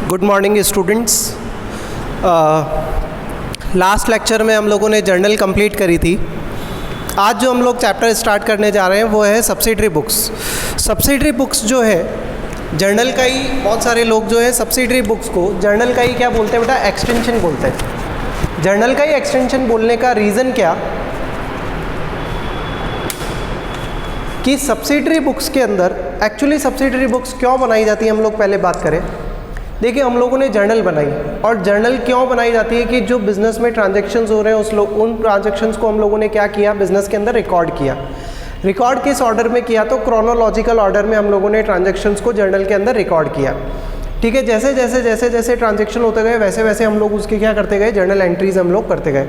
Good morning students. Last lecture में हम लोगों ने जर्नल कंप्लीट करी थी। आज जो हम लोग चैप्टर स्टार्ट करने जा रहे हैं वो है सब्सिडरी बुक्स। सब्सिडरी बुक्स जो है जर्नल का ही, बहुत सारे लोग जो है सब्सिडरी बुक्स को जर्नल का ही क्या बोलते हैं बेटा, एक्सटेंशन बोलते हैं। जर्नल का ही एक्सटेंशन बोलने का रीज़न क्या कि सब्सिडरी बुक्स के अंदर एक्चुअली सब्सिडरी बुक्स क्यों बनाई जाती है, हम लोग पहले बात करें। देखिए, हम लोगों ने जर्नल बनाई और जर्नल क्यों बनाई जाती है कि जो बिज़नेस में ट्रांजैक्शंस हो रहे हैं उन ट्रांजैक्शंस को हम लोगों ने क्या किया, बिज़नेस के अंदर रिकॉर्ड किया। रिकॉर्ड किस ऑर्डर में किया, तो क्रोनोलॉजिकल ऑर्डर में हम लोगों ने ट्रांजैक्शंस को जर्नल के अंदर रिकॉर्ड किया। ठीक है, जैसे जैसे ट्रांजैक्शन होते गए वैसे वैसे हम लोग उसके क्या करते गए, जर्नल एंट्रीज हम लोग करते गए।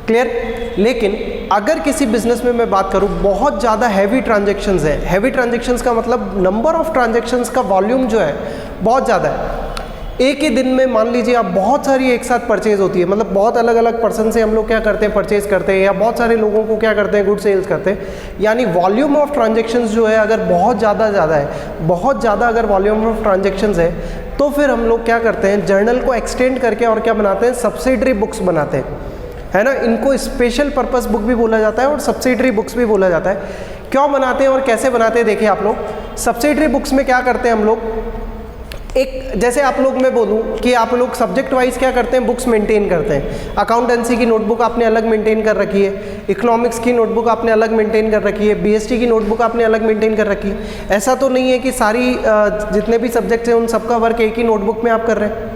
क्लियर। लेकिन अगर किसी बिजनेस में मैं बात करूं, बहुत ज़्यादा हैवी ट्रांजैक्शंस है। हैवी ट्रांजैक्शंस का मतलब नंबर ऑफ ट्रांजैक्शंस का वॉल्यूम जो है बहुत ज़्यादा है। एक ही दिन में मान लीजिए आप बहुत सारी एक साथ परचेज होती है, मतलब बहुत अलग अलग पर्सन से हम लोग क्या करते हैं, परचेज करते हैं, या बहुत सारे लोगों को क्या करते हैं, गुड सेल्स करते हैं। यानी वॉल्यूम ऑफ ट्रांजैक्शंस जो है अगर बहुत ज़्यादा है, बहुत ज़्यादा अगर वॉल्यूम ऑफ ट्रांजैक्शंस है, तो फिर हम लोग क्या करते हैं, जर्नल को एक्सटेंड करके और क्या बनाते हैं, सब्सिडरी बुक्स बनाते हैं, है ना। इनको स्पेशल पर्पस बुक भी बोला जाता है और सब्सिडरी बुक्स भी बोला जाता है। क्यों बनाते हैं और कैसे बनाते हैं, देखिए आप लोग। सब्सिडरी बुक्स में क्या करते हैं हम लोग, एक जैसे आप लोग मैं बोलूँ कि आप लोग सब्जेक्ट वाइज क्या करते हैं, बुक्स मेंटेन करते हैं। अकाउंटेंसी की नोटबुक आपने अलग मेंटेन कर रखी है, इकोनॉमिक्स की नोटबुक आपने अलग मेंटेन कर रखी है, बीएसटी की नोटबुक आपने अलग मेंटेन कर रखी है। ऐसा तो नहीं है कि सारी जितने भी सब्जेक्ट्स हैं उन सबका वर्क एक ही नोटबुक में आप कर रहे हैं।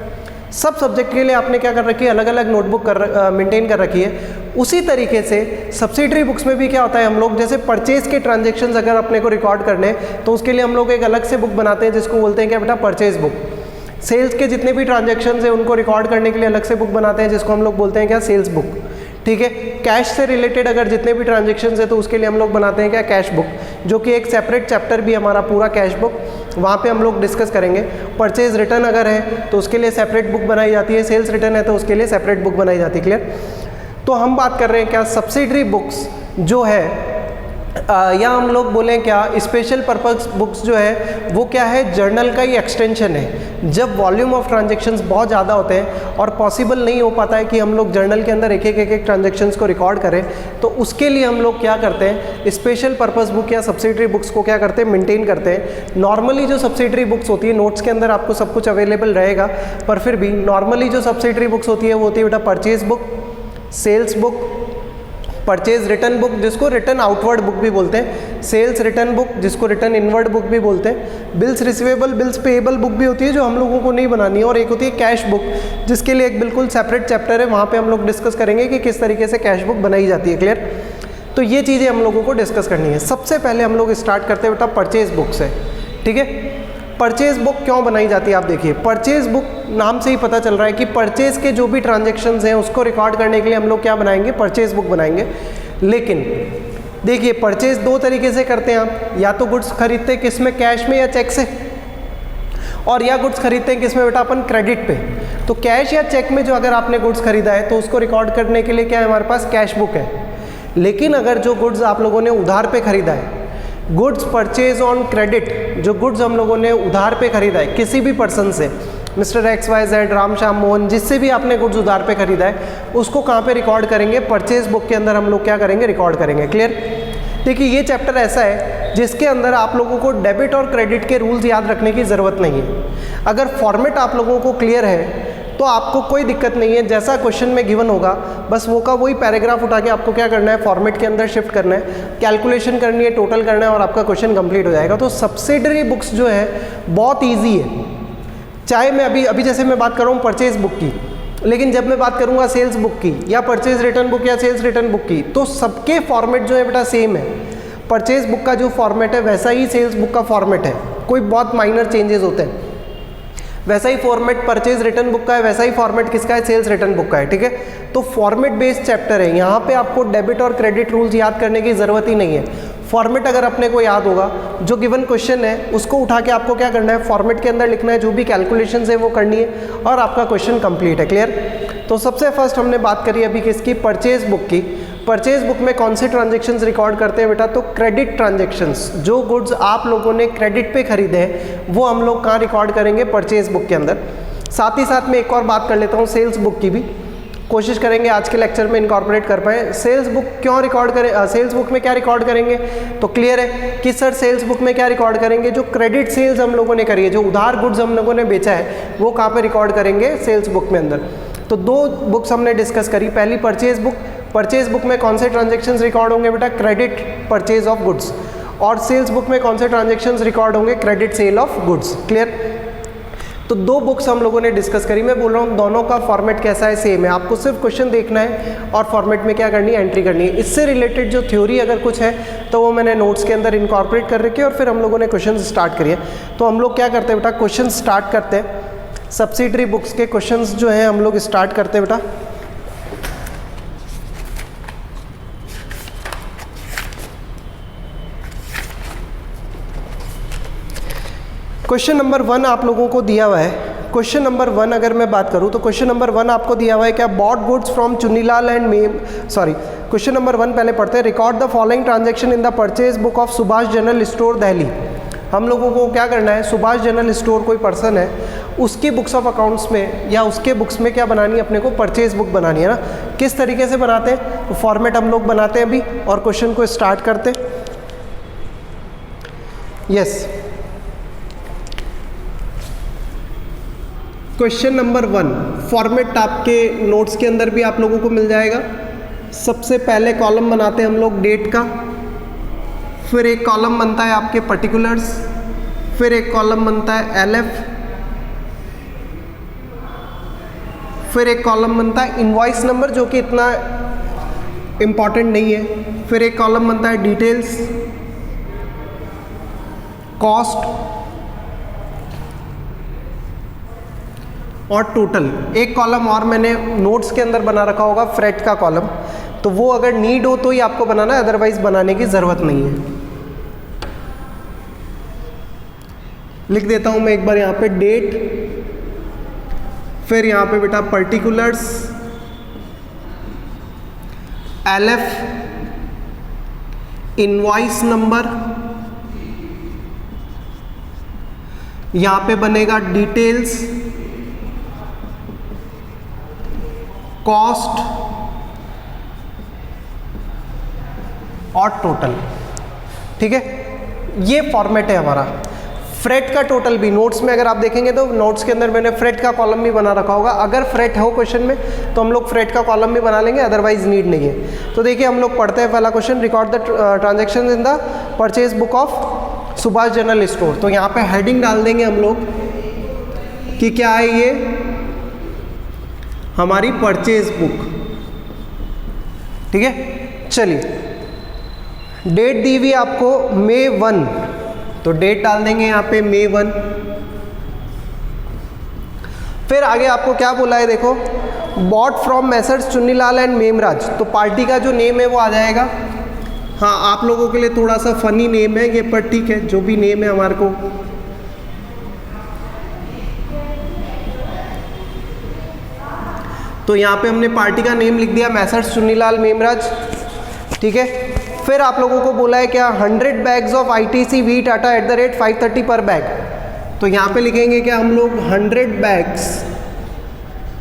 सब सब्जेक्ट के लिए आपने क्या कर रखी है, अलग अलग नोटबुक मेंटेन कर रखी है। उसी तरीके से सब्सिडरी बुक्स में भी क्या होता है, हम लोग जैसे परचेज के ट्रांजैक्शंस अगर अपने को रिकॉर्ड करने, तो उसके लिए हम लोग एक अलग से बुक बनाते हैं जिसको बोलते हैं क्या बेटा, परचेज बुक। सेल्स के जितने भी ट्रांजैक्शंस हैं उनको रिकॉर्ड करने के लिए अलग से बुक बनाते हैं जिसको हम लोग बोलते हैं क्या, सेल्स बुक। ठीक है। कैश से रिलेटेड अगर जितने भी ट्रांजैक्शंस है तो उसके लिए हम लोग बनाते हैं क्या, कैश बुक, जो कि एक सेपरेट चैप्टर भी हमारा पूरा कैश बुक, वहाँ पे हम लोग डिस्कस करेंगे। परचेज रिटर्न अगर है तो उसके लिए सेपरेट बुक बनाई जाती है, सेल्स रिटर्न है तो उसके लिए सेपरेट बुक बनाई जाती है। क्लियर। तो हम बात कर रहे हैं क्या, सब्सिडरी बुक्स जो है या हम लोग बोलें क्या, स्पेशल पर्पस बुक्स जो है वो क्या है, जर्नल का ही एक्सटेंशन है। जब वॉल्यूम ऑफ ट्रांजैक्शंस बहुत ज़्यादा होते हैं और पॉसिबल नहीं हो पाता है कि हम लोग जर्नल के अंदर एक एक ट्रांजैक्शंस को रिकॉर्ड करें, तो उसके लिए हम लोग क्या करते हैं, स्पेशल पर्पस बुक या सब्सिडरी बुक्स को क्या करते हैं, मेंटेन करते हैं। नॉर्मली जो सब्सिडरी बुक्स होती है, नोट्स के अंदर आपको सब कुछ अवेलेबल रहेगा, पर फिर भी नॉर्मली जो सब्सिडरी बुक्स होती है वो होती है बेटा purchase book, sales book, purchase return book जिसको रिटर्न आउटवर्ड बुक भी बोलते हैं, सेल्स रिटर्न बुक जिसको रिटर्न इनवर्ड बुक भी बोलते हैं, bills receivable, bills payable book भी होती है जो हम लोगों को नहीं बनानी है, और एक होती है कैश बुक जिसके लिए एक बिल्कुल सेपरेट चैप्टर है, वहाँ पे हम लोग डिस्कस करेंगे कि किस तरीके से कैश बुक बनाई जाती है। क्लियर। तो ये चीज़ें हम लोगों को डिस्कस करनी है। सबसे पहले हम लोग स्टार्ट करते हैं बेटा परचेज बुक से। ठीक है। परचेज बुक क्यों बनाई जाती है, आप देखिए, परचेज बुक नाम से ही पता चल रहा है कि परचेज के जो भी ट्रांजैक्शंस हैं उसको रिकॉर्ड करने के लिए हम लोग क्या बनाएंगे, परचेज बुक बनाएंगे। लेकिन देखिए, परचेज दो तरीके से करते हैं आप, या तो गुड्स खरीदते हैं किस में, कैश में या चेक से, और या गुड्स खरीदते हैं किस में बेटा, अपन क्रेडिट पे। तो कैश या चेक में जो अगर आपने गुड्स खरीदा है तो उसको रिकॉर्ड करने के लिए क्या है, हमारे पास कैश बुक है। लेकिन अगर जो गुड्स आप लोगों ने उधार पे खरीदा है, गुड्स परचेज ऑन क्रेडिट, जो गुड्स हम लोगों ने उधार पे खरीदा है किसी भी पर्सन से, मिस्टर XYZ, राम श्याम मोहन, जिससे भी आपने गुड्स उधार पे खरीदा है, उसको कहाँ पे रिकॉर्ड करेंगे, परचेज बुक के अंदर हम लोग क्या करेंगे, रिकॉर्ड करेंगे। क्लियर। देखिए, ये चैप्टर ऐसा है जिसके अंदर आप लोगों को डेबिट और क्रेडिट के रूल्स याद रखने की ज़रूरत नहीं है। अगर फॉर्मेट आप लोगों को क्लियर है तो आपको कोई दिक्कत नहीं है, जैसा क्वेश्चन में गिवन होगा बस वो का वही पैराग्राफ उठा के आपको क्या करना है, फॉर्मेट के अंदर शिफ्ट करना है, कैलकुलेशन करनी है, टोटल करना है और आपका क्वेश्चन कंप्लीट हो जाएगा। तो सब्सिडरी बुक्स जो है बहुत ईजी है। चाहे मैं अभी जैसे मैं बात कर रहा हूँ परचेज बुक की, लेकिन जब मैं बात करूँगा सेल्स बुक की या परचेज रिटर्न बुक या सेल्स रिटर्न बुक की, तो सबके फॉर्मेट जो है बेटा सेम है। परचेज बुक का जो फॉर्मेट है वैसा ही सेल्स बुक का फॉर्मेट है, कोई बहुत माइनर चेंजेस होते हैं। वैसा ही फॉर्मेट परचेज रिटर्न बुक का है, वैसा ही फॉर्मेट किसका है, सेल्स रिटर्न बुक का है। ठीक है। तो फॉर्मेट बेस्ड चैप्टर है, यहाँ पे आपको डेबिट और क्रेडिट रूल्स याद करने की ज़रूरत ही नहीं है। फॉर्मेट अगर अपने को याद होगा, जो गिवन क्वेश्चन है उसको उठा के आपको क्या करना है, फॉर्मेट के अंदर लिखना है, जो भी कैलकुलेशंस है वो करनी है और आपका क्वेश्चन कंप्लीट है। क्लियर। तो सबसे फर्स्ट हमने बात करी अभी किसकी, परचेज बुक की। परचेज बुक में कौन से ट्रांजैक्शंस रिकॉर्ड करते हैं बेटा, तो क्रेडिट ट्रांजैक्शंस। जो गुड्स आप लोगों ने क्रेडिट पे खरीदे हैं वो हम लोग कहाँ रिकॉर्ड करेंगे, परचेज बुक के अंदर। साथ ही साथ में एक और बात कर लेता हूँ सेल्स बुक की भी, कोशिश करेंगे आज के लेक्चर में इनकॉर्पोरेट कर पाएँ। सेल्स बुक क्यों रिकॉर्ड करें, सेल्स बुक में क्या रिकॉर्ड करेंगे, तो क्लियर है कि सर सेल्स बुक में क्या रिकॉर्ड करेंगे, जो क्रेडिट सेल्स हम लोगों ने करी है, जो उधार गुड्स हम लोगों ने बेचा है, वो कहाँ पे रिकॉर्ड करेंगे, सेल्स बुक में अंदर। तो दो बुक्स हमने डिस्कस करी, पहली परचेज बुक। परचेज बुक में कौन से ट्रांजेक्शन्स रिकॉर्ड होंगे बेटा, क्रेडिट परचेज ऑफ गुड्स, और सेल्स बुक में कौन से ट्रांजेक्शन्स रिकॉर्ड होंगे, credit sale of goods. Clear. तो दो बुक्स हम लोगों ने डिस्कस करी। मैं बोल रहा हूँ दोनों का फॉर्मेट कैसा है, सेम है, आपको सिर्फ क्वेश्चन देखना है और फॉर्मेट में क्या करनी है, एंट्री करनी है। इससे रिलेटेड जो थ्योरी अगर कुछ है तो वो मैंने नोट्स के अंदर इनकॉर्पोरेट कर रखी है, और फिर हम लोगों ने क्वेश्चन स्टार्ट करिए। तो हम लोग क्या करते हैं बेटा, क्वेश्चन स्टार्ट करते हैं। सब्सिडरी बुक्स के क्वेश्चंस जो हैं हम लोग स्टार्ट करते हैं बेटा। क्वेश्चन नंबर 1 आप लोगों को दिया हुआ है। क्वेश्चन नंबर 1 अगर मैं बात करूं तो क्वेश्चन नंबर 1 आपको दिया हुआ है क्या, bought goods from Chunnilal and ma'am, sorry question number 1 पहले पढ़ते हैं। Record the following transaction in the purchase book of Subhash general store Delhi. हम लोगों को क्या करना है, सुभाष जनरल स्टोर कोई पर्सन है, उसकी बुक्स ऑफ अकाउंट्स में या उसके बुक्स में क्या बनानी है, अपने को परचेज बुक बनानी है ना। किस तरीके से बनाते हैं, तो फॉर्मेट हम लोग बनाते हैं अभी, और क्वेश्चन को स्टार्ट करते हैं। यस, क्वेश्चन नंबर 1 फॉर्मेट आपके नोट्स के अंदर भी आप लोगों को मिल जाएगा। सबसे पहले कॉलम बनाते हैं हम लोग डेट का, फिर एक कॉलम बनता है आपके पर्टिकुलर्स, फिर एक कॉलम बनता है एलएफ, फिर एक कॉलम बनता है इनवॉइस नंबर जो कि इतना इम्पॉर्टेंट नहीं है, फिर एक कॉलम बनता है डिटेल्स, कॉस्ट और टोटल। एक कॉलम और मैंने नोट्स के अंदर बना रखा होगा फ्रेट का कॉलम, तो वो अगर नीड हो तो ही आपको बनाना है, अदरवाइज बनाने की ज़रूरत नहीं है। लिख देता हूं मैं एक बार यहाँ पे डेट, फिर यहाँ पे बेटा पर्टिकुलर्स, एलएफ, इनवॉइस नंबर, यहाँ पे बनेगा डिटेल्स, कॉस्ट और टोटल। ठीक है, ये फॉर्मेट है हमारा। फ्रेट का टोटल भी नोट्स में अगर आप देखेंगे तो नोट्स के अंदर मैंने फ्रेट का कॉलम भी बना रखा होगा। अगर फ्रेट हो क्वेश्चन में तो हम लोग फ्रेट का कॉलम भी बना लेंगे, अदरवाइज नीड नहीं है। तो देखिए हम लोग पढ़ते हैं पहला question, record the transaction in the purchase book of Subhash general store. तो यहाँ पे हेडिंग डाल देंगे हम लोग कि क्या है ये, हमारी परचेज बुक। ठीक है, चलिए डेट दी हुई आपको May 1, तो डेट डाल देंगे यहाँ पे May 1। फिर आगे आपको क्या बोला है, देखो bought from messrs Chunnilal and Memraj, तो पार्टी का जो नेम है वो आ जाएगा। हाँ, आप लोगों के लिए थोड़ा सा फनी नेम है ये, पर ठीक है, जो भी नेम है हमारे को। तो यहाँ पे हमने पार्टी का नेम लिख दिया मैसर्स चुन्नीलाल मेमराज। ठीक है, फिर आप लोगों को बोला है क्या, 100 बैग्स ऑफ ITC व्हीट आटा @530 पर बैग। तो यहाँ पे लिखेंगे क्या हम लोग 100 बैग्स,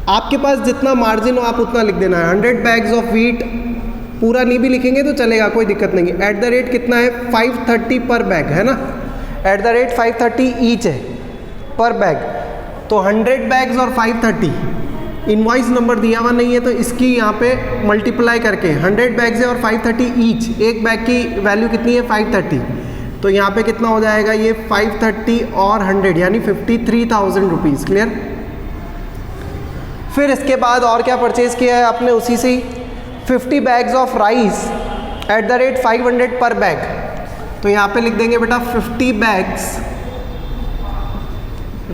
आपके पास जितना मार्जिन हो आप उतना लिख देना है। 100 बैग्स ऑफ व्हीट, पूरा नहीं भी लिखेंगे तो चलेगा, कोई दिक्कत नहीं है। कितना है 530 पर बैग है ना, @530 ईच है पर बैग। तो 100 बैग्स और 530, इनवॉइस नंबर दिया हुआ नहीं है तो इसकी यहाँ पे मल्टीप्लाई करके 100 बैग्स है और 530 ईच, एक बैग की वैल्यू कितनी है 530, तो यहाँ पे कितना हो जाएगा ये 530 और 100 यानी 53,000 रुपीज़। क्लियर। फिर इसके बाद और क्या परचेज़ किया है आपने, उसी से ही 50 बैग्स ऑफ राइस @500 पर बैग। तो यहाँ पे लिख देंगे बेटा 50 बैग्स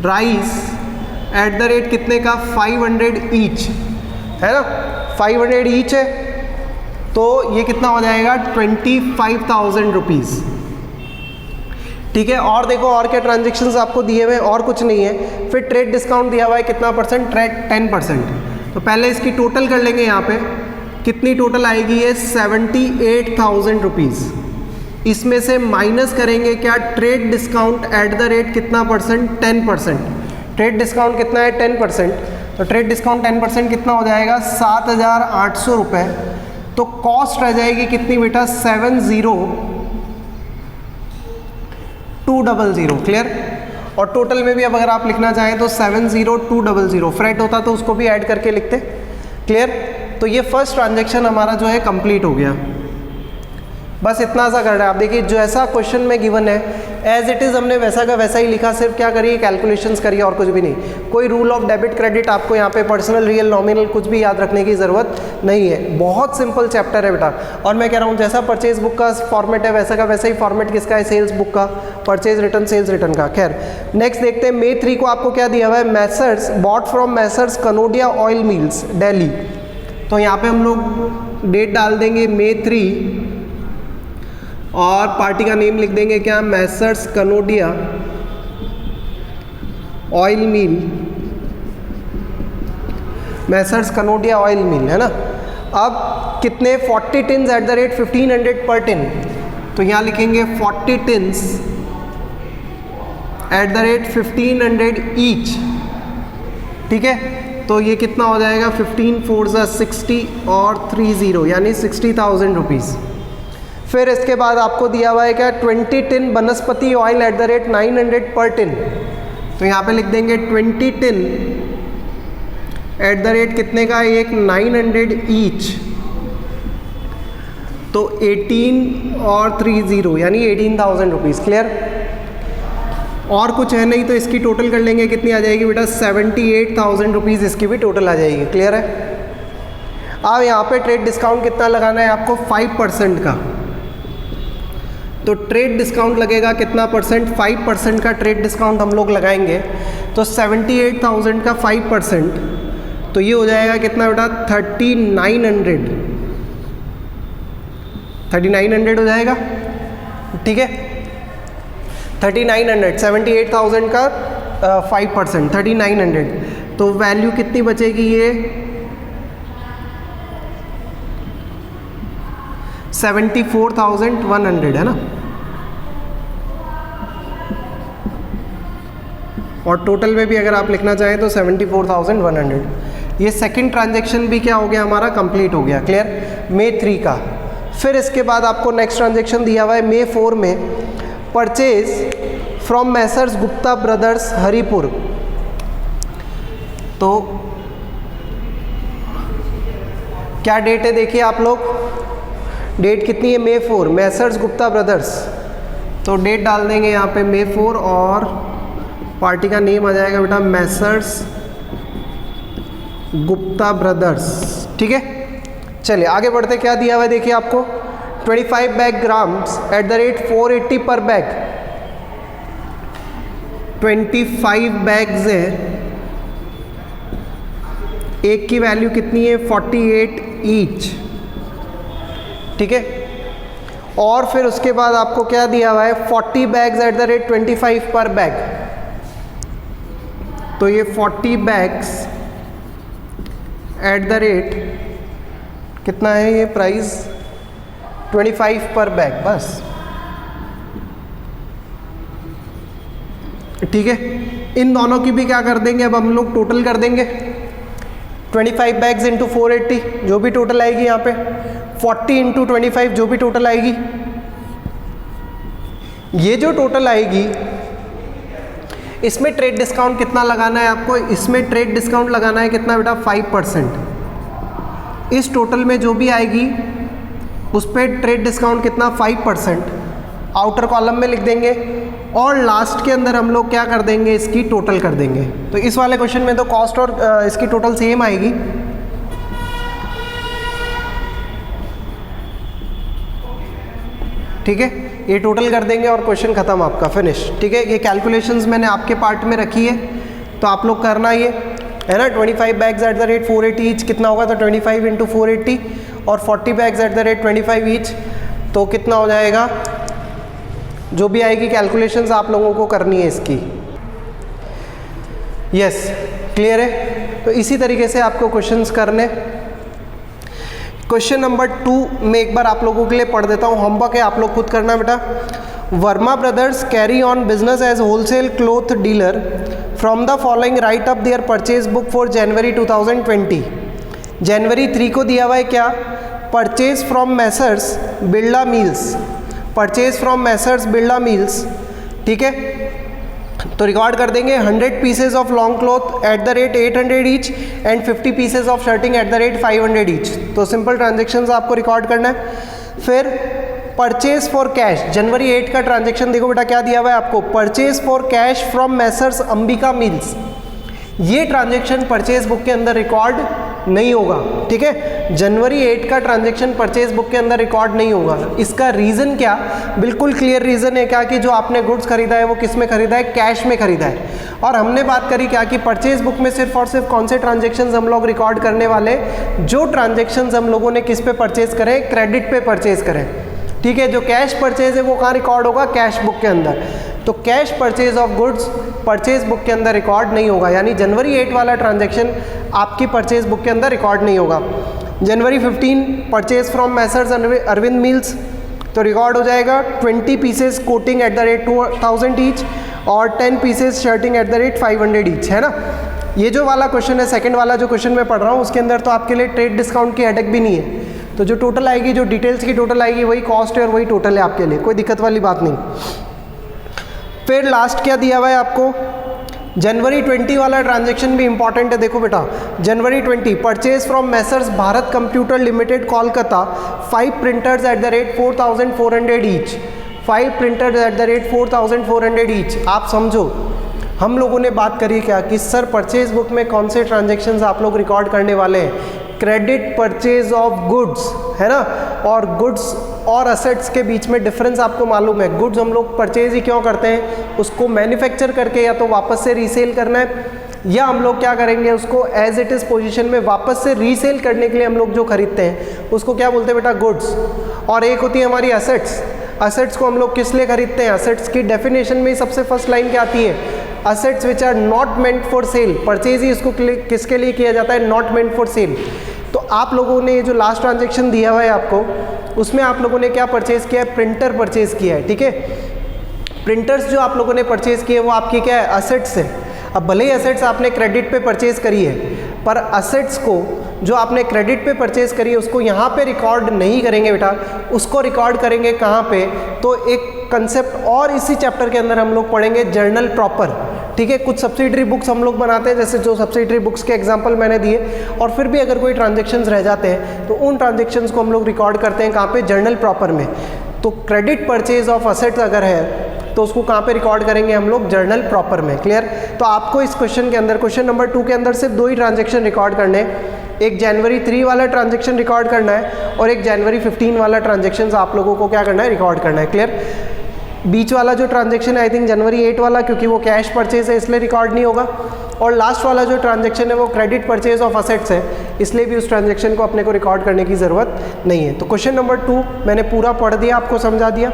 राइस कितने का 500 ईच है ना, 500 ईच है, तो ये कितना हो जाएगा 25,000 रुपीज़। ठीक है, और देखो और क्या ट्रांजेक्शन्स आपको दिए हुए हैं, और कुछ नहीं है। फिर ट्रेड डिस्काउंट दिया हुआ है कितना परसेंट, 10%। तो पहले इसकी टोटल कर लेंगे, यहाँ पे कितनी टोटल आएगी ये 78,000 रुपीज़। इसमें से माइनस करेंगे क्या, ट्रेड डिस्काउंट कितना परसेंट, 10%। ट्रेड डिस्काउंट कितना है 10%, तो ट्रेड डिस्काउंट 10% कितना हो जाएगा 7,800 रुपये। तो कॉस्ट रह जाएगी कितनी बेटा 70200, क्लियर। और टोटल में भी अब अगर आप लिखना चाहें तो 70200, फ्रेट होता तो उसको भी ऐड करके लिखते, क्लियर। तो ये फर्स्ट ट्रांजेक्शन हमारा जो है कंप्लीट हो गया। बस इतना सा करना है। आप देखिए जो ऐसा क्वेश्चन में गिवन है एज इट इज़ हमने वैसा का वैसा ही लिखा, सिर्फ क्या करिए कैलकुलेशंस करिए और कुछ भी नहीं। कोई रूल ऑफ डेबिट क्रेडिट आपको यहाँ पे पर्सनल रियल नॉमिनल कुछ भी याद रखने की ज़रूरत नहीं है। बहुत सिंपल चैप्टर है बेटा। और मैं कह रहा हूँ जैसा परचेज बुक का फॉर्मेट है वैसा का वैसा ही फॉर्मेट किसका है, सेल्स बुक का, परचेज रिटर्न सेल्स रिटर्न का। खैर नेक्स्ट देखते हैं। May 3 को आपको क्या दिया हुआ है, Messrs bot from Messrs Kanodia oil mills Delhi. तो यहाँ पे हम लोग डेट डाल देंगे May 3 और पार्टी का नेम लिख देंगे क्या, मैसर्स कनोडिया ऑयल मिल, मैसर्स कनोडिया ऑयल मिल, है ना। अब कितने 40 टिन्स एट द रेट 1500 पर टिन, तो यहाँ लिखेंगे 40 tins at the rate 1500 each, ठीक है। तो ये कितना हो जाएगा 15 4 60 और 30 यानी 60,000 रुपीज़। फिर इसके बाद आपको दिया हुआ है क्या 20 टिन बनस्पति ऑयल एट द रेट 900 पर टिन, तो यहाँ पे लिख देंगे 20 टिन एट द रेट कितने का, एक 900 ईच, तो 18 और 30 यानी 18,000 रुपीज़, क्लियर। और कुछ है नहीं तो इसकी टोटल कर लेंगे, कितनी आ जाएगी बेटा 78,000 रुपीज़, इसकी भी टोटल आ जाएगी, क्लियर है। अब यहाँ पे ट्रेड डिस्काउंट कितना लगाना है आपको 5% का, तो ट्रेड डिस्काउंट लगेगा कितना परसेंट, 5% का ट्रेड डिस्काउंट हम लोग लगाएंगे। तो 78,000 का 5%, तो ये हो जाएगा कितना बेटा 3900 हो जाएगा, ठीक है। 3900, 78,000 का 5%, 3900, तो वैल्यू कितनी बचेगी, ये 74,100 है ना। और टोटल में भी अगर आप लिखना चाहें तो 74,100। ये सेकंड ट्रांजैक्शन भी क्या हो गया हमारा, कंप्लीट हो गया, क्लियर, May 3 का। फिर इसके बाद आपको नेक्स्ट ट्रांजैक्शन दिया हुआ है May 4 में, purchase from Messrs Gupta brothers Haripur. तो क्या डेट है देखिए आप लोग, डेट कितनी है May 4, मैसर्स गुप्ता ब्रदर्स, तो डेट डाल देंगे यहाँ पे May 4 और पार्टी का नेम आ जाएगा बेटा मैसर्स गुप्ता ब्रदर्स, ठीक है। चलिए आगे बढ़ते, क्या दिया हुआ है देखिए आपको 25 bag grams eight the rate 480 पर बैग, 25 बैग्स है, एक की वैल्यू कितनी है 48 ईच, ठीक है। और फिर उसके बाद आपको क्या दिया हुआ है 40 बैग्स एट द रेट 25 पर बैग, तो ये 40 बैग्स एट द रेट कितना है ये प्राइस 25 पर बैग, बस, ठीक है। इन दोनों की भी क्या कर देंगे, अब हम लोग टोटल कर देंगे, 25 बैग्स इंटू 480 जो भी टोटल आएगी यहाँ पे, 40 इंटू 25 जो भी टोटल आएगी, ये जो टोटल आएगी इसमें ट्रेड डिस्काउंट कितना लगाना है आपको, इसमें ट्रेड डिस्काउंट लगाना है कितना बेटा 5%। इस टोटल में जो भी आएगी उस पर ट्रेड डिस्काउंट कितना 5%, आउटर कॉलम में लिख देंगे और लास्ट के अंदर हम लोग क्या कर देंगे, इसकी टोटल कर देंगे। तो इस वाले क्वेश्चन में तो कॉस्ट और इसकी टोटल सेम आएगी, ठीक है। ये टोटल कर देंगे और क्वेश्चन खत्म आपका, फिनिश, ठीक है। ये कैलकुलेशंस मैंने आपके पार्ट में रखी है तो आप लोग करना ये है ना। 25 bags eight the rate 480 each कितना होगा, तो 25 इंटू 480 और 40 bags eight the rate 25 each, तो कितना हो जाएगा, जो भी आएगी कैलकुलेशंस आप लोगों को करनी है इसकी। यस, क्लियर है। तो इसी तरीके से आपको क्वेश्चंस करने, क्वेश्चन नंबर 2 मैं एक बार आप लोगों के लिए पढ़ देता हूँ, होमवर्क है, आप लोग खुद करना बेटा। Verma brothers carry on business as wholesale cloth dealer from the following, write up their purchase book for January 2020। जनवरी 3 को दिया हुआ है क्या, purchase from messrs Birla mills, purchase from messrs Birla mills, ठीक है। तो रिकॉर्ड कर देंगे 100 pieces of long cloth at the rate 800 each and 50 pieces of shirting at the rate 500 each. तो सिंपल ट्रांजेक्शन्स आपको रिकॉर्ड करना है। फिर परचेज फॉर कैश, जनवरी 8 का ट्रांजेक्शन देखो बेटा क्या दिया हुआ है आपको, purchase for cash from Messrs Ambika mills. ये ट्रांजेक्शन परचेज बुक के अंदर रिकॉर्ड नहीं होगा, ठीक है। जनवरी 8 का ट्रांजेक्शन परचेज बुक के अंदर रिकॉर्ड नहीं होगा। इसका रीज़न क्या, बिल्कुल क्लियर रीज़न है क्या कि जो आपने गुड्स खरीदा है वो किस में खरीदा है, कैश में खरीदा है। और हमने बात करी क्या कि परचेज बुक में सिर्फ और सिर्फ कौन से ट्रांजेक्शन्स हम लोग रिकॉर्ड करने वाले, जो ट्रांजेक्शन्स हम लोगों ने किस पे परचेज करें, क्रेडिट पे परचेज करें, ठीक है। जो कैश परचेज है वो कहाँ रिकॉर्ड होगा, कैश बुक के अंदर। तो cash purchase of goods purchase book के अंदर रिकॉर्ड नहीं होगा, यानी जनवरी 8 वाला ट्रांजैक्शन आपकी परचेज बुक के अंदर रिकॉर्ड नहीं होगा। January 15 purchase from messrs Arvind mills, तो रिकॉर्ड हो जाएगा 20 pieces coating at the rate 2000 each और 10 pieces shirting at the rate 500 each, है ना। ये जो वाला क्वेश्चन है, सेकंड वाला जो क्वेश्चन मैं पढ़ रहा हूँ, उसके अंदर तो आपके लिए ट्रेड डिस्काउंट की हेडेक भी नहीं है। तो जो टोटल आएगी, जो डिटेल्स की टोटल आएगी, वही कॉस्ट है और वही टोटल है आपके लिए, कोई दिक्कत वाली बात नहीं। फिर लास्ट क्या दिया हुआ है आपको, जनवरी 20 वाला ट्रांजैक्शन भी इंपॉर्टेंट है। देखो बेटा, जनवरी 20 purchase from Messrs Bharat computer limited Kolkata 5 printers eight the rate 4400 each, 5 printers eight the rate 4400 each. आप समझो, हम लोगों ने बात करी क्या कि सर परचेज बुक में कौन से ट्रांजेक्शन्स आप लोग रिकॉर्ड करने वाले हैं, क्रेडिट परचेज ऑफ गुड्स, है ना। और गुड्स और असेट्स के बीच में डिफरेंस आपको मालूम है। गुड्स हम लोग परचेज ही क्यों करते हैं, उसको मैन्युफैक्चर करके या तो वापस से रीसेल करना है, या हम लोग क्या करेंगे, उसको एज इट इज़ पोजीशन में वापस से रीसेल करने के लिए हम लोग जो खरीदते हैं उसको क्या बोलते हैं बेटा, गुड्स। और एक होती है हमारी असेट्स। असेट्स को हम लोग किस लिए खरीदते हैं, असेट्स की डेफिनेशन में ही सबसे फर्स्ट लाइन क्या आती है, assets which are not meant for sale. Purchase ही इसको किसके लिए किया जाता है, नॉट मेंट फॉर सेल। तो आप लोगों ने ये जो लास्ट ट्रांजैक्शन दिया हुआ है आपको, उसमें आप लोगों ने क्या परचेज़ किया है, प्रिंटर परचेज़ किया है, ठीक है। प्रिंटर्स जो आप लोगों ने परचेज़ किए वो आपकी क्या है, असेट्स है। अब भले ही असेट्स आपने क्रेडिट पे परचेज़ करी है, पर असेट्स को जो आपने क्रेडिट पे परचेज़ करी है उसको यहाँ पे रिकॉर्ड नहीं करेंगे बेटा, उसको रिकॉर्ड करेंगे कहाँ पे, तो एक कंसेप्ट और इसी चैप्टर के अंदर हम लोग पढ़ेंगे, जर्नल प्रॉपर, ठीक है। कुछ सब्सिडरी बुक्स हम लोग बनाते हैं, जैसे जो सब्सिडरी बुक्स के एग्जांपल मैंने दिए, और फिर भी अगर कोई ट्रांजैक्शंस रह जाते हैं तो उन ट्रांजैक्शंस को हम लोग रिकॉर्ड करते हैं कहाँ पे, जर्नल प्रॉपर में। तो क्रेडिट परचेज ऑफ असेट्स अगर है तो उसको कहाँ पे रिकॉर्ड करेंगे हम लोग, जर्नल प्रॉपर में। क्लियर। तो आपको इस क्वेश्चन के अंदर, क्वेश्चन नंबर 2 के अंदर सिर्फ 2 ही ट्रांजैक्शन रिकॉर्ड करने हैं, एक जनवरी 3 वाला ट्रांजैक्शन रिकॉर्ड करना है और एक जनवरी 15 वाला ट्रांजैक्शन आप लोगों को क्या करना है, रिकॉर्ड करना है। क्लियर। बीच वाला जो ट्रांजैक्शन है आई थिंक जनवरी 8 वाला, क्योंकि वो कैश परचेज है इसलिए रिकॉर्ड नहीं होगा, और लास्ट वाला जो ट्रांजैक्शन है वो क्रेडिट परचेज ऑफ असेट्स है, इसलिए भी उस ट्रांजैक्शन को अपने को रिकॉर्ड करने की ज़रूरत नहीं है। तो क्वेश्चन नंबर 2 मैंने पूरा पढ़ दिया, आपको समझा दिया,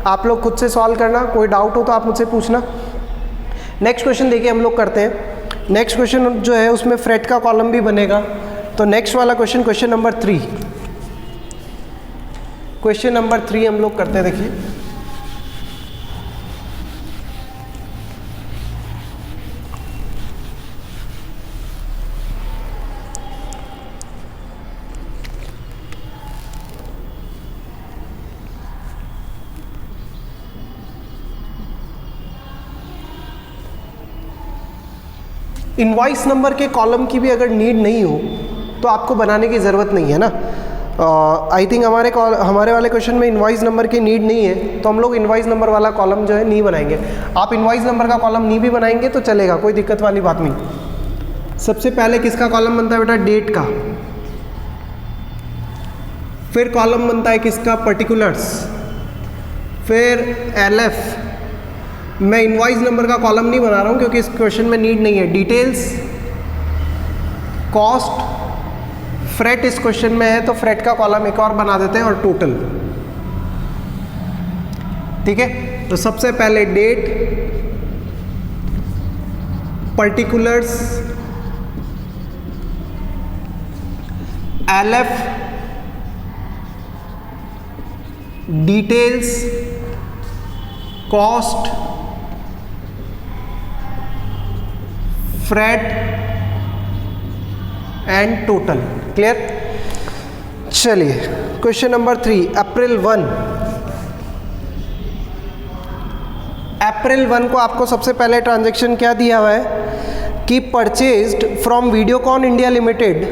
आप लोग खुद से सॉल्व करना, कोई डाउट हो तो आप मुझसे पूछना। नेक्स्ट क्वेश्चन देखिए हम लोग करते हैं। नेक्स्ट क्वेश्चन जो है उसमें फ्रेट का कॉलम भी बनेगा। तो नेक्स्ट वाला question, question number 3, question number 3 हम लोग करते हैं। देखिए इनवॉइस नंबर के कॉलम की भी अगर नीड नहीं हो तो आपको बनाने की ज़रूरत नहीं है ना। आई थिंक हमारे वाले क्वेश्चन में इनवॉइस नंबर की नीड नहीं है, तो हम लोग इनवॉइस नंबर वाला कॉलम जो है नहीं बनाएंगे। आप इनवॉइस नंबर का कॉलम नहीं भी बनाएंगे तो चलेगा, कोई दिक्कत वाली बात नहीं। सबसे पहले किसका कॉलम बनता है बेटा, डेट का। फिर कॉलम बनता है किसका, पर्टिकुलर्स। फिर LF। मैं इनवॉइस नंबर का कॉलम नहीं बना रहा हूँ क्योंकि इस क्वेश्चन में नीड नहीं है। डिटेल्स, कॉस्ट, फ्रेट इस क्वेश्चन में है तो फ्रेट का कॉलम एक और बना देते हैं, और टोटल। ठीक है। तो सबसे पहले date, particulars, LF, details, cost, freight and total. Clear? चलिए क्वेश्चन नंबर 3, अप्रैल 1। अप्रैल 1 को आपको सबसे पहले ट्रांजैक्शन क्या दिया हुआ है कि purchased from Videocon India limited,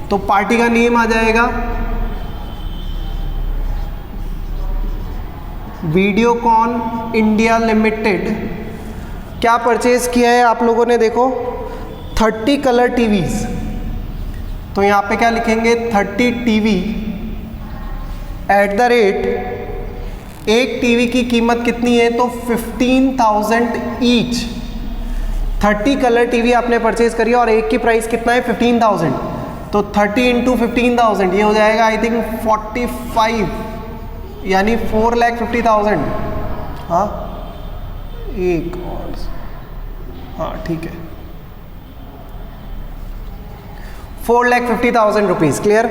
तो पार्टी का नेम आ जाएगा वीडियोकॉन इंडिया लिमिटेड। क्या परचेज किया है आप लोगों ने? देखो 30 कलर टीवीज, तो यहाँ पे क्या लिखेंगे 30 टीवी एट द रेट, एक टीवी की कीमत कितनी है? तो 15,000 ईच। 30 कलर टीवी आपने परचेज करी और एक की प्राइस कितना है? 15,000। तो 30 इंटू 15,000 ये हो जाएगा आई थिंक 45, यानी 4,50,000। हाँ एक और, हाँ ठीक है, 4,50,000 रुपीज़। क्लियर?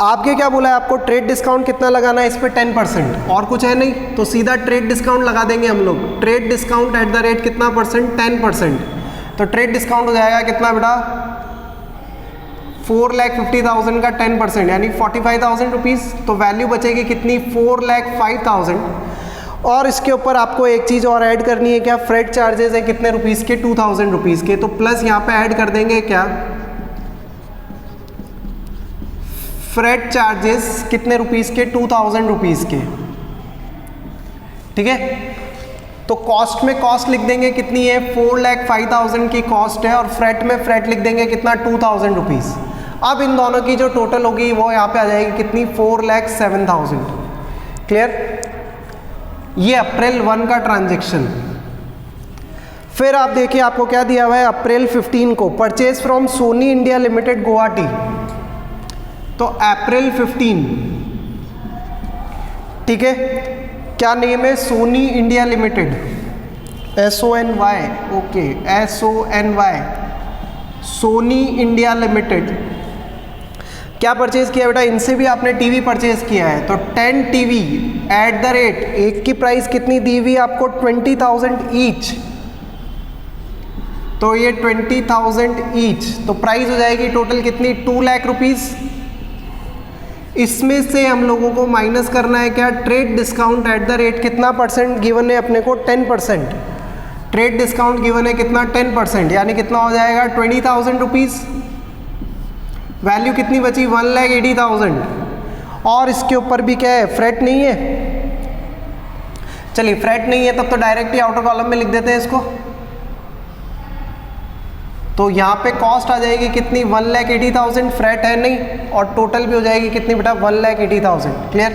आपके क्या बोला है? आपको ट्रेड डिस्काउंट कितना लगाना है इस पर? 10%, और कुछ है नहीं, तो सीधा ट्रेड डिस्काउंट लगा देंगे हम लोग। Trade discount at the rate कितना परसेंट? 10%। तो ट्रेड डिस्काउंट हो जाएगा कितना बेटा? 4,50,000 का 10%, यानी 45,000 रुपीज़। तो वैल्यू बचेगी कितनी? 4,05,000। और इसके ऊपर आपको एक चीज़ और ऐड करनी है, क्या? फ्रेट चार्जेस हैं कितने रुपीज़ के? 2,000 रुपीज़ के। तो प्लस यहाँ पे ऐड कर देंगे क्या? फ्रेट चार्जेस कितने रुपीज़ के? 2,000 रुपीज़ के। ठीक है, तो कॉस्ट में कॉस्ट लिख देंगे कितनी है? 4,05,000 की कॉस्ट है, और फ्रेट में फ्रेट लिख देंगे कितना? 2,000 रुपीज़। अब इन दोनों की जो टोटल होगी वो यहाँ पे आ जाएगी कितनी? 4,07,000। क्लियर? ये अप्रैल 1 का ट्रांजेक्शन। फिर आप देखिए आपको क्या दिया हुआ है? अप्रैल 15 को purchase from Soni India limited Guwahati. तो अप्रैल 15, ठीक है, क्या नेम है? Soni India limited, SONY, okay, SONY, Soni India limited. क्या परचेज किया बेटा? इनसे भी आपने टीवी परचेज किया है। तो 10 टीवी एट द रेट, एक की प्राइस कितनी दी हुई आपको? 20,000 ईच। तो ये 20,000 ईच, तो प्राइस हो जाएगी टोटल कितनी? 2 लाख रुपीज़। इसमें से हम लोगों को माइनस करना है क्या? Trade discount at the rate कितना परसेंट गिवन है अपने को? 10%। ट्रेड डिस्काउंट गिवन है कितना? 10%, यानी कितना हो जाएगा? 20,000 रुपीज़। वैल्यू कितनी बची? 1,80,000। और इसके ऊपर भी क्या है? फ्रेट नहीं है। चलिए फ्रेट नहीं है तब तो डायरेक्ट ही आउटर कॉलम में लिख देते हैं इसको। तो यहाँ पे कॉस्ट आ जाएगी कितनी? 1,80,000। फ्रेट है नहीं, और टोटल भी हो जाएगी कितनी बेटा? 1,80,000। क्लियर?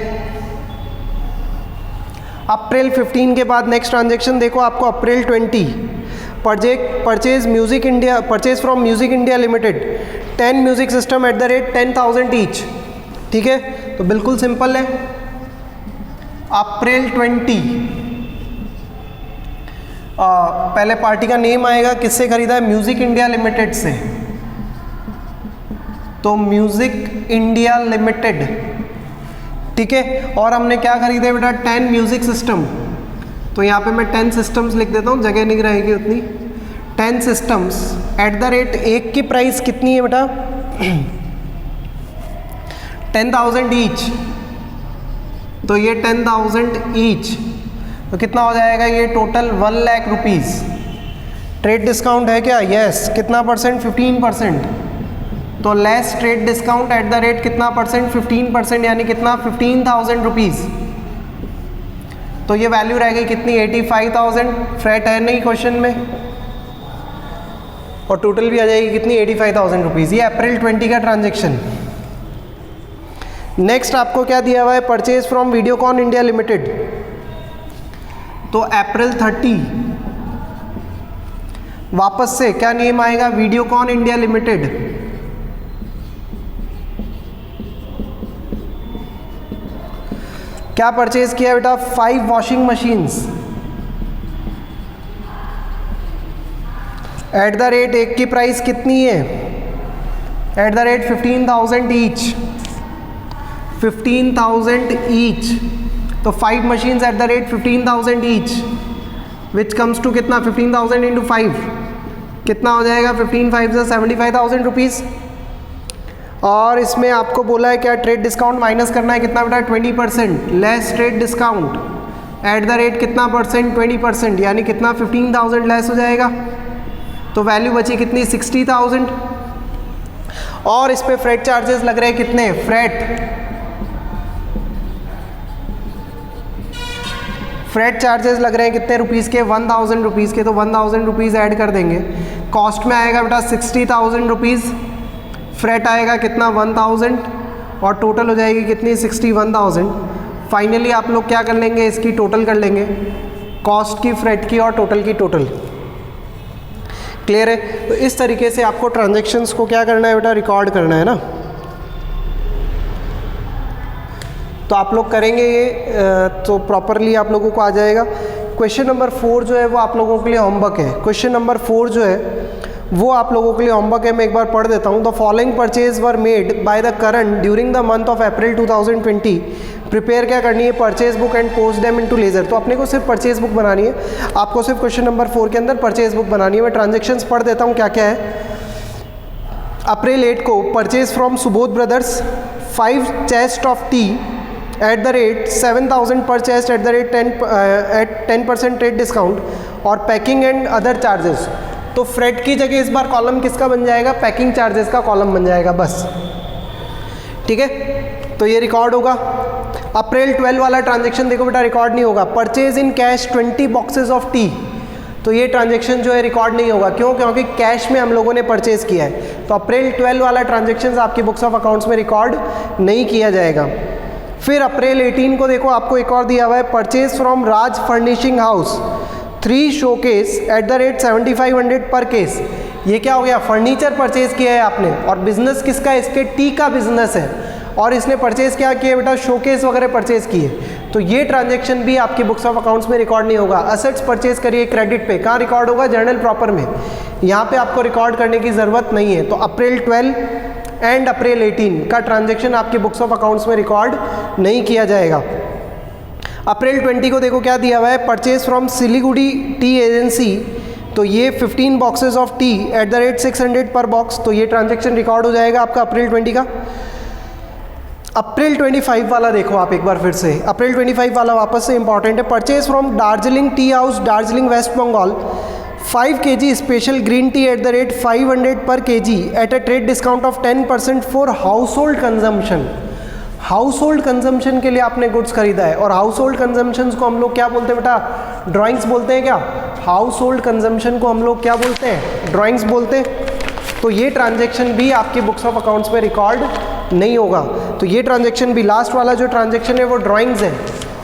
अप्रैल 15 के बाद नेक्स्ट ट्रांजेक्शन देखो आपको अप्रैल 20, purchase music India, purchase from music India limited 10 music system eight the rate 10,000 each. ठीक है, तो बिल्कुल सिंपल है। अप्रैल 20 पहले पार्टी का नेम आएगा, किससे खरीदा है? म्यूजिक इंडिया लिमिटेड से। तो म्यूजिक इंडिया लिमिटेड, ठीक है, और हमने क्या खरीदे बेटा? 10 म्यूजिक सिस्टम। तो यहाँ पे मैं 10 सिस्टम्स लिख देता हूँ, जगह नहीं रहेगी उतनी। 10 सिस्टम्स एट द रेट, एक की प्राइस कितनी है बेटा? 10,000 ईच। तो ये 10,000 ईच, तो कितना हो जाएगा ये? Total 1 lakh rupees. Trade discount है क्या? यस। कितना परसेंट? 15%। तो less trade discount at the rate कितना परसेंट? 15%, यानी कितना? 15,000 रुपीज़। तो ये वैल्यू रह गई कितनी? 85,000। फ्रेट है नहीं क्वेश्चन में, और टोटल भी आ जाएगी कितनी? 85,000 रुपीज़। ये अप्रैल 20 का ट्रांजेक्शन। नेक्स्ट आपको क्या दिया हुआ है? Purchase from Videocon India limited. तो अप्रैल 30 वापस से क्या नेम आएगा? Videocon India limited. क्या परचेज किया बेटा? 5 washing machines at the rate, एक की प्राइस कितनी है? At the rate 15,000 each. 15,000 each, तो 5 machines at the rate 15,000 each, which comes to कितना 15,000 इंटू 5 कितना हो जाएगा 15 5 से 75,000 रुपीज़। और इसमें आपको बोला है क्या ट्रेड डिस्काउंट माइनस करना है कितना बेटा 20%, less trade discount at the rate कितना परसेंट 20%, यानी कितना 15,000 लेस हो जाएगा, तो वैल्यू बची कितनी 60,000। और इस पे फ्रेट चार्जेस लग रहे हैं कितने, फ्रेट चार्जेस लग रहे हैं कितने रुपीज़ के 1,000 रुपीज़ के, तो 1,000 रुपीज़ ऐड कर देंगे, कॉस्ट में आएगा बेटा 60,000 रुपीज़, फ्रेट आएगा कितना 1,000 और टोटल हो जाएगी कितनी 61,000। फाइनली आप लोग क्या कर लेंगे, इसकी टोटल कर लेंगे, कॉस्ट की, फ्रेट की और टोटल की टोटल। क्लियर है? तो इस तरीके से आपको ट्रांजैक्शंस को क्या करना है बेटा, रिकॉर्ड करना है ना। तो आप लोग करेंगे ये तो प्रॉपरली आप लोगों को आ जाएगा। क्वेश्चन नंबर 4 जो है वो आप लोगों के लिए होमवर्क है। क्वेश्चन नंबर 4 जो है वो आप लोगों के लिए होमवर्क है, मैं एक बार पढ़ देता हूँ। The following purchase were made by the current during the month of April 2020। Prepare क्या करनी है, purchase book and post them into ledger. तो अपने को सिर्फ परचेज बुक बनानी है, आपको सिर्फ क्वेश्चन नंबर 4 के अंदर परचेज बुक बनानी है। मैं ट्रांजेक्शन्स पढ़ देता हूँ क्या क्या है। अप्रैल 8 को purchase from Subodh brothers 5 chest of T at the rate 7,000 पर chest eight the rate 10% trade discount और पैकिंग एंड अदर चार्जेस। तो फ्रेट की जगह इस बार कॉलम किसका बन जाएगा, पैकिंग चार्जेस का कॉलम बन जाएगा बस। ठीक है, तो ये रिकॉर्ड होगा। अप्रैल 12 वाला ट्रांजेक्शन देखो बेटा रिकॉर्ड नहीं होगा। Purchase in cash 20 boxes of T, तो ये ट्रांजेक्शन जो है रिकॉर्ड नहीं होगा। क्यों? क्योंकि कैश में हम लोगों ने परचेज किया है। तो अप्रैल 12 वाला ट्रांजेक्शन आपकी बुक्स ऑफ अकाउंट्स में रिकॉर्ड नहीं किया जाएगा। फिर अप्रैल 18 को देखो आपको एक और दिया हुआ है, purchase from Raj furnishing house 3 showcase eight the rate 7,500 पर केस। ये क्या हो गया, फर्नीचर परचेज किया है आपने, और बिजनेस किसका है, इसके टी का बिजनेस है, और इसने परचेज क्या किया बेटा, शोकेस वगैरह परचेज किए। तो ये ट्रांजैक्शन भी आपकी बुक्स ऑफ अकाउंट्स में रिकॉर्ड नहीं होगा। असेट्स परचेज करिए क्रेडिट पे, कहाँ रिकॉर्ड होगा, जर्नल प्रॉपर में। यहाँ पे आपको रिकॉर्ड करने की ज़रूरत नहीं है। तो अप्रैल 12 एंड अप्रैल 18 का ट्रांजैक्शन आपके बुक्स ऑफ अकाउंट्स में रिकॉर्ड नहीं किया जाएगा। अप्रैल 20 को देखो क्या दिया हुआ है, purchase from Siliguri T agency, तो ये 15 boxes of T at the rate 600 पर बॉक्स। तो ये ट्रांजैक्शन रिकॉर्ड हो जाएगा आपका अप्रैल 20 का। अप्रैल 25 वाला देखो आप एक बार फिर से, अप्रैल 25 वाला वापस से इंपॉर्टेंट है। Purchase from Darjeeling tea house Darjeeling West Bengal 5 kg special green tea at the rate 500 per kg at a trade discount of 10% for household consumption. Household consumption के लिए आपने गुड्स खरीदा है, और हाउस होल्ड कंजम्पशन को हम लोग क्या बोलते हैं बेटा, ड्राइंग्स बोलते हैं क्या। हाउस होल्ड कंजम्पशन को हम लोग क्या बोलते हैं, ड्राइंग्स बोलते हैं। तो ये ट्रांजैक्शन भी आपके बुक्स ऑफ अकाउंट्स में रिकॉर्ड नहीं होगा। तो ये ट्रांजैक्शन भी, लास्ट वाला जो ट्रांजैक्शन है वो ड्राइंग्स है,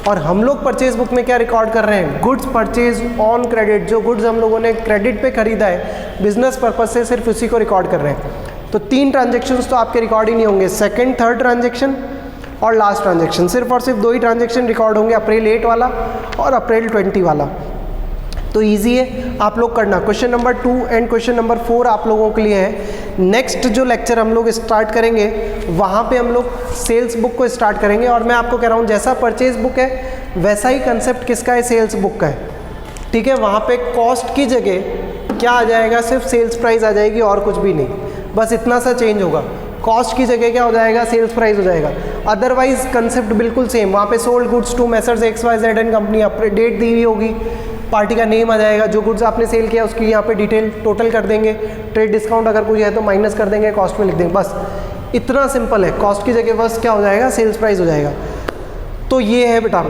और हम लोग परचेज बुक में क्या रिकॉर्ड कर रहे हैं, गुड्स परचेज ऑन क्रेडिट। जो गुड्स हम लोगों ने क्रेडिट पे खरीदा है बिजनेस पर्पज से, सिर्फ उसी को रिकॉर्ड कर रहे हैं। तो 3 ट्रांजेक्शन्स तो आपके रिकॉर्ड ही नहीं होंगे, सेकंड थर्ड ट्रांजेक्शन और लास्ट ट्रांजेक्शन। सिर्फ और सिर्फ 2 ही ट्रांजेक्शन रिकॉर्ड होंगे, अप्रैल 8 वाला और अप्रैल 20 वाला। तो ईजी है, आप लोग करना। Question number 2 and question number 4 आप लोगों के लिए है। नेक्स्ट जो लेक्चर हम लोग स्टार्ट करेंगे वहाँ पे हम लोग सेल्स बुक को स्टार्ट करेंगे, और मैं आपको कह रहा हूँ जैसा परचेज बुक है वैसा ही कंसेप्ट किसका है, सेल्स बुक का है। ठीक है, वहाँ पे कॉस्ट की जगह क्या आ जाएगा, सिर्फ सेल्स प्राइस आ जाएगी और कुछ भी नहीं, बस इतना सा चेंज होगा। कॉस्ट की जगह क्या हो जाएगा, सेल्स प्राइस हो जाएगा। अदरवाइज कंसेप्ट बिल्कुल सेम। वहाँ पे sold goods to messrs XYZ and company, date दी हुई होगी, पार्टी का नेम आ जाएगा, जो गुड्स आपने सेल किया उसकी यहाँ पे डिटेल टोटल कर देंगे, ट्रेड डिस्काउंट अगर कुछ है तो माइनस कर देंगे, कॉस्ट में लिख देंगे, बस इतना सिंपल है। कॉस्ट की जगह बस क्या हो जाएगा, सेल्स प्राइस हो जाएगा। तो ये है बेटा।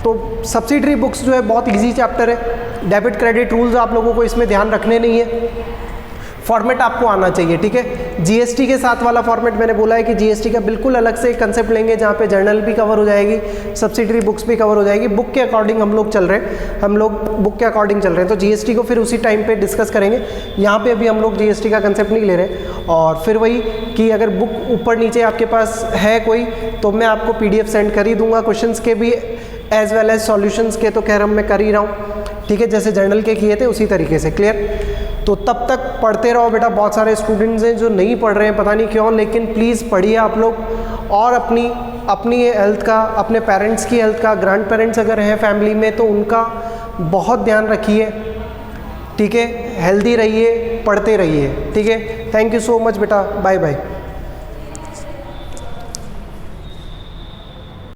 तो सब्सिडरी बुक्स जो है बहुत इजी चैप्टर है। डेबिट क्रेडिट रूल्स आप लोगों को इसमें ध्यान रखने नहीं है, फॉर्मेट आपको आना चाहिए। ठीक है, जीएसटी के साथ वाला फॉर्मेट मैंने बोला है कि जीएसटी का बिल्कुल अलग से कंसेप्ट लेंगे, जहाँ पे जर्नल भी कवर हो जाएगी, सब्सिडरी बुक्स भी कवर हो जाएगी। बुक के अकॉर्डिंग हम लोग चल रहे हैं, हम लोग बुक के अकॉर्डिंग चल रहे हैं। तो जीएसटी को फिर उसी टाइम पे डिस्कस करेंगे। यहाँ पे अभी हम लोग जीएसटी का कंसेप्ट नहीं ले रहे। और फिर वही कि अगर बुक ऊपर नीचे आपके पास है कोई, तो मैं आपको PDF सेंड कर ही दूंगा, क्वेश्चंस के भी एज वेल एज सॉल्यूशंस के। तो खैर मैं कर ही रहा हूँ, ठीक है, जैसे जर्नल के किए थे उसी तरीके से। क्लियर? तो तब तक पढ़ते रहो बेटा। बहुत सारे स्टूडेंट्स हैं जो नहीं पढ़ रहे हैं, पता नहीं क्यों, लेकिन प्लीज़ पढ़िए आप लोग। और अपनी हेल्थ का, अपने पेरेंट्स की हेल्थ का, ग्रैंड पेरेंट्स अगर हैं फैमिली में तो उनका बहुत ध्यान रखिए, ठीक है। हेल्दी रहिए, पढ़ते रहिए, ठीक है। थैंक यू सो मच बेटा, बाय बाय।